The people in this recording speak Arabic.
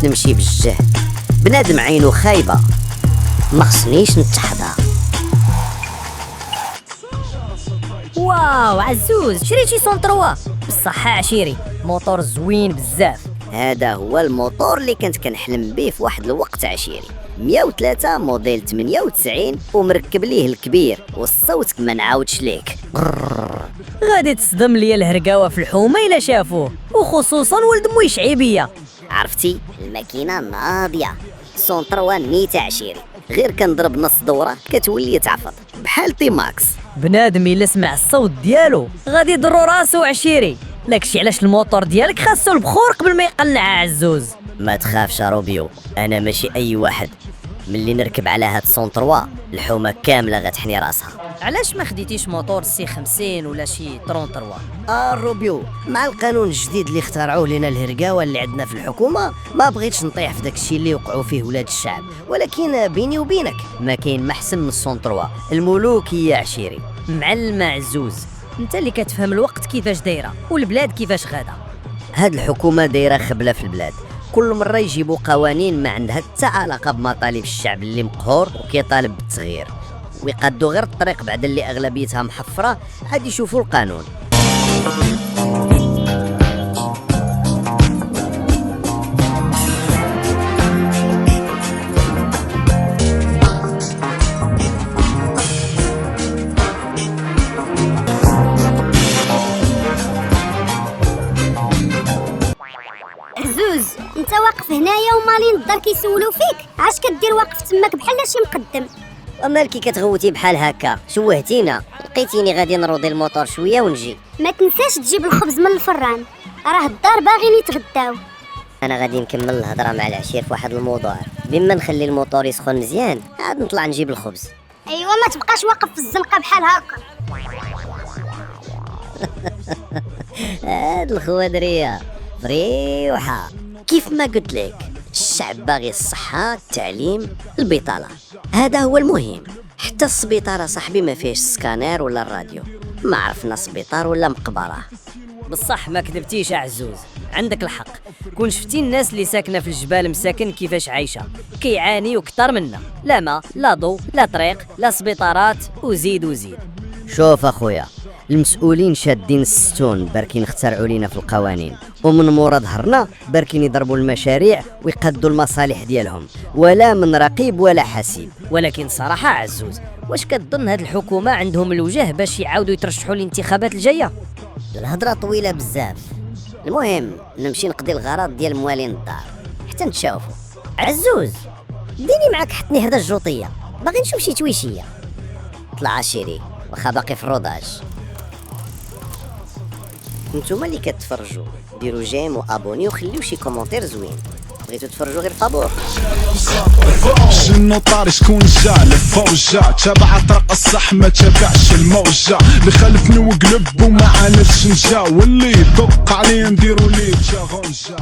خصنيش نمشي بالجهد، بنادم عينو خايبه ما خصنيش نتحضر. واو عزوز، شريتي سون 3 بصحة عشيري، موتور زوين بزاف. هذا هو الموتور اللي كنت كنحلم به في واحد الوقت عشيري، 103 موديل 98 ومركب ليه الكبير والصوت ما نعاودش ليك. غادي تصدم ليا الهرقاوه في الحومه الا شافوه، وخصوصا ولد موي شعيبيه. عرفتي الماكينه ناضيه، سون 3 نيتا عشيري، غير كنضرب نص دوره كتولي تعفط بحال تي ماكس. بنادم الا سمع الصوت ديالو غادي يضرو راسو عشيري، داكشي علاش الموتور ديالك خاصو البخور قبل ما يقلع عزوز. ما تخافش روبيو، انا ماشي اي واحد، ملي نركب على هاد سون 3 الحومه كامله غتحني راسها. علاش ما خديتيش موتور سي 50 ولا شي 33؟ روبيو، مع القانون الجديد اللي اخترعوه لنا الهرقاوه اللي عندنا في الحكومه ما بغيتش نطيح في داكشي اللي وقعوا فيه ولاد الشعب، ولكن بيني وبينك ما كاين ما احسن من السون 3 الملوكيه عشيري. معلمة عزوز، انت اللي كتفهم الوقت كيفاش دايره والبلاد كيفاش غادا. هاد الحكومه دايره خبله في البلاد، كل مره يجيبوا قوانين ما عندها حتى علاقه بمطالب الشعب اللي مقهور وكيطالب بالتغيير، ويقادوا غير الطريق بعد اللي اغلبيتها محفره عاد يشوفوا القانون. عزوز، انت واقف هنايا ومالين الدار كيسولوا فيك، عاش كدير واقف تماك بحال شي مقدم؟ ومالكي كتغوتي بحال هكا؟ شوهتينا، لقيتيني غادي نروضي الموتور شويه ونجي. ما تنساش تجيب الخبز من الفران، راه الدار باغيين يتغداو. انا غادي نكمل الهضره مع العشير في واحد الموضوع، بما نخلي الموتور يسخن مزيان عاد نطلع نجيب الخبز. ايوا ما تبقاش واقف في الزنقه بحال هكا. هاد الخوادريه فريوحه، كيف ما قلت لك الشعب باغي الصحه، التعليم، البطاله، هذا هو المهم. حتى السبيطاره صاحبي ما فيهش سكانير ولا الراديو، ما عرفنا سبيطار ولا مقبره. بصح ما كذبتيش عزوز، عندك الحق. كون شفتي الناس اللي ساكنه في الجبال مساكن كيفاش عايشه، كيعانيو كتر منا، لا ما لا ضو لا طريق لا سبيطارات وزيد وزيد. شوف اخويا، المسؤولين شادين الستون باركين اخترعوا لينا في القوانين، ومن مورا ظهرنا باركين يضربوا المشاريع ويقدوا المصالح ديالهم، ولا من رقيب ولا حسيب. ولكن صراحه عزوز، واش كتظن هاد الحكومه عندهم الوجه باش يعاودوا يترشحوا الانتخابات الجايه؟ الهضره طويله بزاف، المهم نمشي نقضي الغرض ديال موالين الدار حتى نتشافوا. عزوز ديني معاك حطني هذا الجوطيه، باغي نشوف شي تويشيه. طلع عشيري واخا باقي في الروداج. نتوما اللي كتفرجوا ديروا جيم وابوني وخليو شي كومونتير زوين. بغيتو تفرجوا غير فابور. شنو طاري شكون جا الفوجة، تبع طرق الصح ما تبعش الموجة، اللي خلفني وقلب وما عانتش نجا، واللي يدق عليه نديرو ليه جا غنجا.